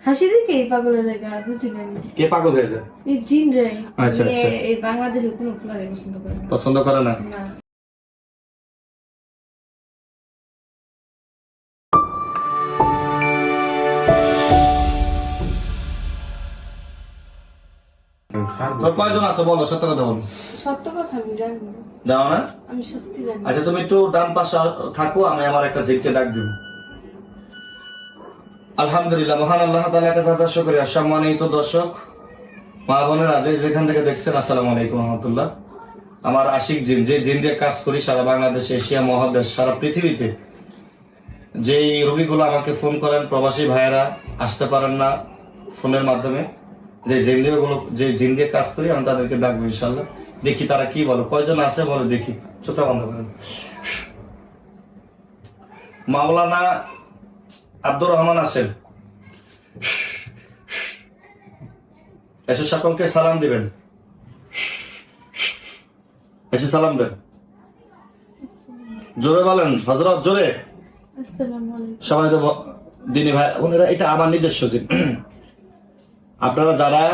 হাসি দেখে পাগল হয়ে যায়, বুঝি না আমি। কে পাগল হয়ে যায়? এই জিন রে। আচ্ছা আচ্ছা, এই বাংলাদেশে কোনো ফুলারে পছন্দ করে না। পছন্দ করে না? না। তোর কয়জন আছে বলো, সত্য কথা বলো। সত্য কথা আমি জানি না। দাও না? আমি সত্যি জানি না। আচ্ছা তুমি একটু ডান পাশে থাকো, আমি আমার একটা জিককে ডাক দিব। আলহামদুলিল্লাহ, মহান আল্লাহ তাআলার কাছে হাজার শুকরিয়া। সম্মানিত দর্শক, মা বোনেরা যে যেখান থেকে দেখছেন, আসসালামু আলাইকুম রহমতুল্লাহ। আমার আশিক জিন, যে জিন দিয়ে কাজ করি সারা বাংলাদেশ, এশিয়া মহাদেশ, সারা পৃথিবীতে যেই রোগীগুলো আমাকে ফোন করেন, প্রবাসী ভাইয়েরা আসতে পারেন না ফোনের মাধ্যমে, যে জিন দিয়ে কাজ করি, আমি তাদেরকে ডাকবো ইনশাল্লাহ। দেখি তারা কি বলো, কয়জন আছে বলে দেখি। চোখটা বন্ধ করেন। মাওলানা আব্দুর রহমান আছেন, এসে সকলকে সালাম দিবেন। এসে সালাম দেন, জোরে বলেন হযরত, জোরে। আসসালামু আলাইকুম। সবাই তো দিনী ভাই ওনারা, এটা আমার নিজস্ব জিন। আপনারা যারা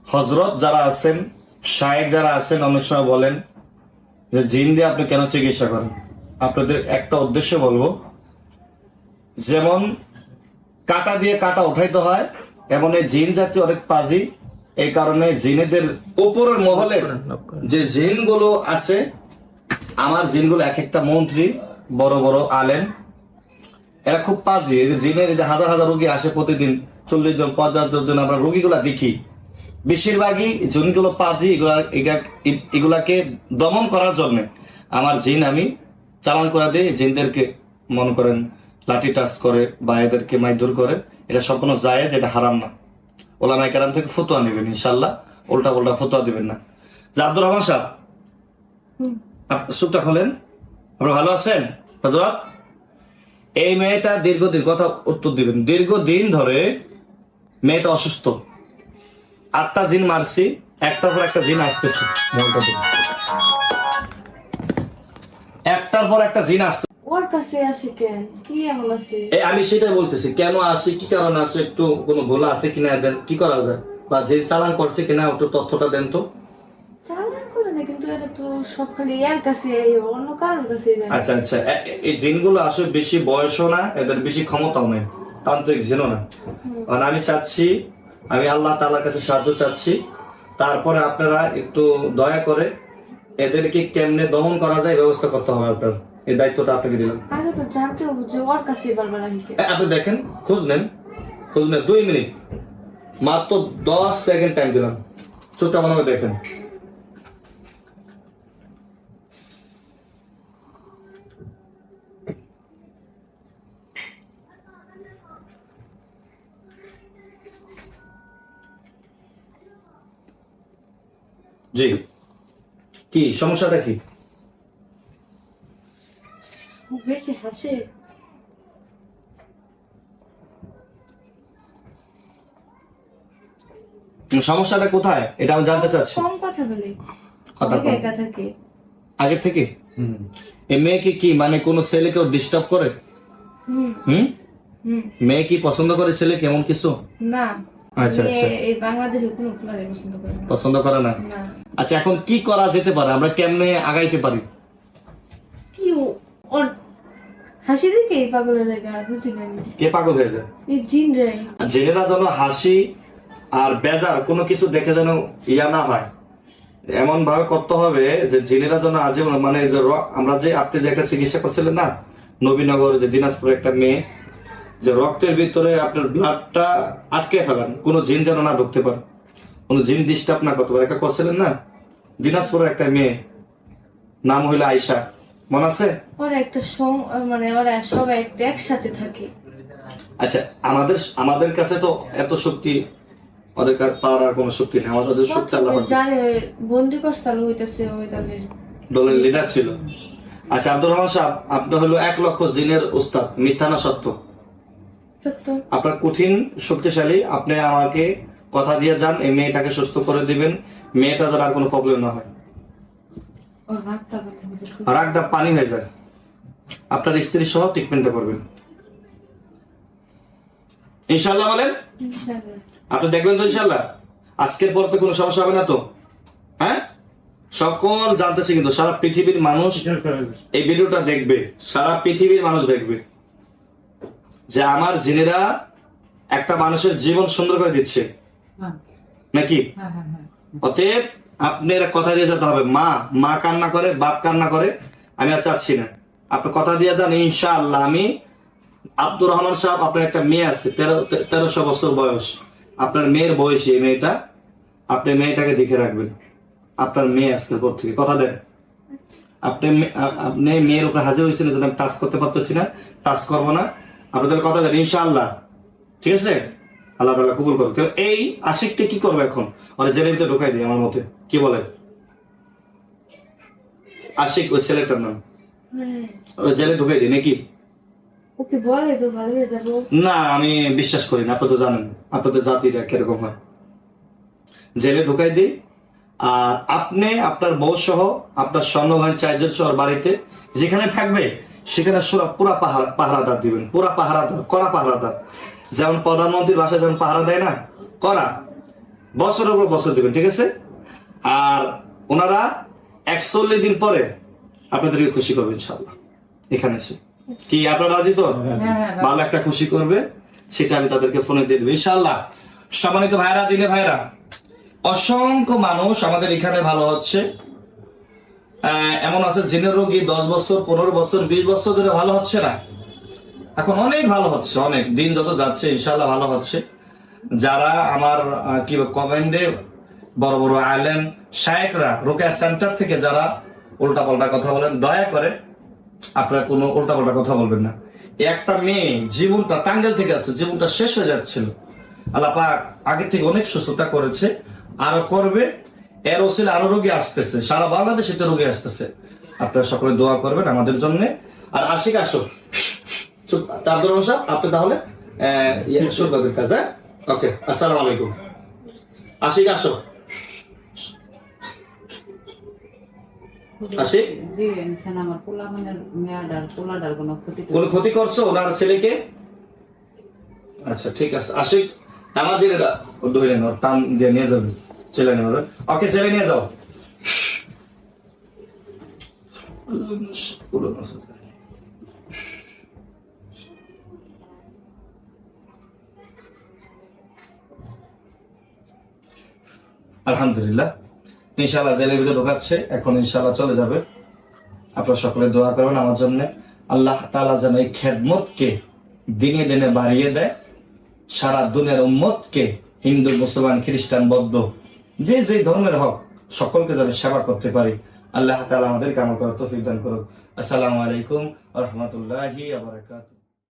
হযরত যারা আছেন, শায়েখ যারা আছেন, অনেক সময় বলেন যে জিন দিয়ে আপনি কেন চিকিৎসা করেন। আপনাদের একটা উদ্দেশ্য বলবো, যেমন কাটা দিয়ে কাটা উঠাইতে হয়, এমন এই জিন জাতীয় অনেক পাজি। এই কারণে জিনেদের উপরের মহলে যে জিনগুলো আছে, আমার জিনগুলো এক একটা মন্ত্রী, বড় বড় আলেম, এরা খুব পাজি। এই যে জিনের এই যে হাজার হাজার রোগী আসে প্রতিদিন, 40 জন 50 জন আমরা রোগীগুলা দেখি, বেশিরভাগই জিনগুলো পাজি। এগুলাকে দমন করার জন্য আমার জিন আমি চালান করে দিই। জিনদেরকে মনে করেন লাঠি টাচ করে বা এদেরকে মারধর করে, এটা সম্পূর্ণ জায়েজ, এটা হারাম না। ওলামায়ে কেরাম থেকে ফতোয়া নেবেন ইনশাল্লাহ, উল্টা পাল্টা ফতোয়া দিবেন না। যে আব্দুর রহমান সাহেব, সুপটা খোলেন। আপনারা ভালো আছেন হযরত? এই মেয়েটা দীর্ঘদিন, কথা উত্তর দিবেন, দীর্ঘদিন ধরে মেয়েটা অসুস্থ। 8টা জিন মারছি, একটার পর একটা জিন আসতেছে, একটার পর একটা জিন আসছে। ওর কাছে আসে কেন? কি এমন আছে? আমি সেটাই বলতেছি, কেন আসে, কি কারণে আসে, একটু কোনো ভোলা আছে কিনা, এদের কি করা যায়, বা জিন চালান করছে কিনা, একটু তথ্যটা দেন তো। চালান করে না, কিন্তু এরা তো সব খালি এর কাছে, অন্য কারোর কাছে যায় না। আচ্ছা আচ্ছা, এই জিনগুলো আসলে বেশি বয়সও না, এদের বেশি ক্ষমতাও নেই, তান্ত্রিক জিনও না। কারণ আমি চাচ্ছি, আমি আল্লাহ তাআলার কাছে সাহায্য চাচ্ছি। তারপরে আপনারা একটু দয়া করে এদেরকে কেমনে দমন করা যায় ব্যবস্থা করতে হবে। আপনার এই দায়িত্বটা আপনাকে দিলাম। আগে তো জানতে হবে যে ওর কাছে বারবার আসে। আপনি দেখেন, খোঁজ নেন 2 মিনিট, মাত্র 10 সেকেন্ড টাইম দিলাম। চোখটা মনে করে দেখেন। জি, কি সমস্যাটা কি? বেশি হাসে। সমস্যাটা কোথায় এটা আমি জানতে চাচ্ছি। কম কথা বলে, কথা অনেক কম। একা থাকে। আগে থেকে এই মেয়েকে কি মানে কোনো ছেলেকেও ডিস্টার্ব করে? হুম হুম, হুম। মেয়ে কি পছন্দ করে ছেলে কেমন কিছু? না। আচ্ছা আচ্ছা, এই বাংলাদেশে কোনো ফুলারে পছন্দ করে না। পছন্দ করে না? না। আচ্ছা, এখন কি করা যেতে পারে, আমরা কেমনে আগাইতে পারি? কি ওর হাসি দেখে পাগল হয়ে যায়, বুঝি না আমি। কে পাগল হয়ে যায়? এই জিন রে। জেনেরা যেন হাসি আর বেজার কোনো কিছু দেখে যেন ইয়া না হয়, এমন ভাবে করতে হবে যে জিনেরা যেন আজীবন, মানে যে আমরা যে আপনি যে একটা চিকিৎসা করছিলেন না নবীনগর, যে দিনাজপুরে একটা মেয়ে, যে রক্তের ভিতরে আপনার ব্লাডটা আটকে ফেলান, কোনো জিন যেন না ঢুকতে পারে, কোনো জিন ডিস্টার্ব না করতে পারে, একটা করছিলেন না দিনাজপুরের একটা মেয়ে, নাম হইলো আয়শা, মনে আছে? ওরা একটা মানে ওরা সবাই একটা একসাথে থাকে। আচ্ছা, আমাদের কাছে তো এত শক্তি, ওদের কাছে পাওয়ার আর কোনো শক্তি নেই, আমাদের শক্তি আল্লাহ পাক দিয়েছে। জানে বন্দি করছাল হইতাছে ওই দলের লিডার ছিল। আচ্ছা আব্দুর রহমান সাহেব, আপনি হলো 1 লক্ষ জিনের উস্তাদ, মিথ্যা না সত্য? সত্য। আপনার কঠিন শক্তিশালী, আপনি আমাকে কথা দিয়ে যান এই মেয়েটাকে সুস্থ করে দিবেন, মেয়েটা যেন আর কোনো প্রবলেম না হয়। ওর রাগটা রাগটা পানি হয়ে যায়, আপনার স্ত্রী সহ ট্রিটমেন্টটা করবেন। ইনশাআল্লাহ বলেন। ইনশাআল্লাহ। আপনি দেখবেন তো ইনশাআল্লাহ? আজকের পর তো কোনো সমস্যা হবে না তো? হ্যাঁ, সকল জানতেছে কিন্তু সারা পৃথিবীর মানুষ এই ভিডিওটা দেখবে, সারা পৃথিবীর মানুষ দেখবে যে আমার জিনেরা একটা মানুষের জীবন সুন্দর করে দিচ্ছে নাকি। অতএব আপনার কথা দিয়ে যেতে হবে। মা কান্না করে, বাপ কান্না করে, আমি আর চাচ্ছি না। আপনি কথা দিয়ে যান ইনশাআল্লাহ। আমি আব্দুর রহমান সাহেব, আপনার একটা মেয়ে আছে 1300 বছর বয়স, আপনার মেয়ের বয়সী এই মেয়েটা, আপনি মেয়েটাকে দেখে রাখবেন। আপনার মেয়ে আজকের পর থেকে কথা দেন। আপনি মেয়ের উপরে হাজির হয়েছেন, আমি টাচ করতে পারতেছি না, টাচ করবো না, আপনাদের কথা দেন ইনশাআল্লাহ। ঠিক আছে, আল্লাহ তাআলা কবুল করুন। এই আশিককে কি করবো এখন? মানে জেলের ভিতরে ঢুকাই দিই আমার মতে, কি বলে? আশিক ওই ছেলেটার নাম, ওই জেলে ঢুকাই দিই নাকি? ওকে বলে তো ভালো হয়ে যাবো। না, আমি বিশ্বাস করি না। আপনি তো জানেন আপনাদের জাতিটা কিরকম হয়। জেলে ঢুকাই দিই, আর আপনি আপনার বউ সহ আপনার স্বর্ণভাই চাইজের সহ বাড়িতে যেখানে থাকবে সেখানে পুরা পাহারাদার দিবেন, পুরা পাহারাদার, কড়া পাহারাদার। যেমন প্রধানমন্ত্রীর বাসায় যেমন পাহারা দেয় না, কড়া, বছরের উপর বছর দিবেন। ঠিক আছে? আর ওনারা 41 দিন পরে আপনাদেরকে খুশি করবে ইনশাআল্লাহ এখানে এসে। কি আপনারা রাজি তো? ভালো একটা খুশি করবে, সেটা আমি তাদেরকে ফোনে দিয়ে দেবো ইনশাআল্লাহ। সম্মানিত ভাইরা, দিলে ভাইরা, অসংখ্য মানুষ আমাদের এখানে ভালো হচ্ছে। এমন আছে জিনের রোগী 10 বছর, 15 বছর, 20 বছর ধরে ভালো হচ্ছে না, এখন অনেক ভালো হচ্ছে। অনেক দিন যত যাচ্ছে ইনশাআল্লাহ ভালো হচ্ছে। যারা আমার কি কমেন্টে বড় বড় আলেম শায়েখরা রোকেয়া সেন্টার থেকে যারা উল্টাপাল্টা কথা বলেন, দয়া করে আপনারা কোনো উল্টাপাল্টা কথা বলবেন না। একটা মেয়ে জীবনটা টাঙ্গাইল থেকে আছে, জীবনটা শেষ হয়ে যাচ্ছিল, আল্লাহ পাক আগে থেকে অনেক সুস্থতা করেছে, আরো করবে। এর ওসিলে আরো রোগী আসতেছে, সারা বাংলাদেশে তো রোগী আসতেছে। আপনারা সকলে দোয়া করবেন আমাদের জন্য। আর আশিক আসো, তার দরজা আপনি তাহলে শুরু করবেন কাজ। হ্যাঁ, ওকে, আসসালামু আলাইকুম। আশিক আসো, আশিক। কোন ক্ষতি করছো ওনার ছেলেকে? আচ্ছা ঠিক আছে আশিক, আমার জেলেরা ধরে নেন, টান দিয়ে নিয়ে যাবেন, ছেলে নিয়ে যাবেন। ওকে, ছেলে নিয়ে যাও। আলহামদুলিল্লাহ, ইনশাআল্লাহ জেলের ভিতরে ঢোকাচ্ছে, এখন ইনশাআল্লাহ চলে যাবে। আপনারা সকলে দোয়া করবেন আমার জন্য, আল্লাহ তাআলা যেন এই খেদমতকে দিনে দিনে বাড়িয়ে দেয়। সারা দুনিয়ার উম্মতকে, হিন্দু, মুসলমান, খ্রিস্টান, বৌদ্ধ, যে যে ধর্মের হোক, সকলকে যেন সেবা করতে পারি। আল্লাহ তাআলা আমাদেরকে আমল করার তৌফিক দান করুন। আসসালামু আলাইকুম ওয়া রাহমাতুল্লাহি ওয়া বারাকাতুহু।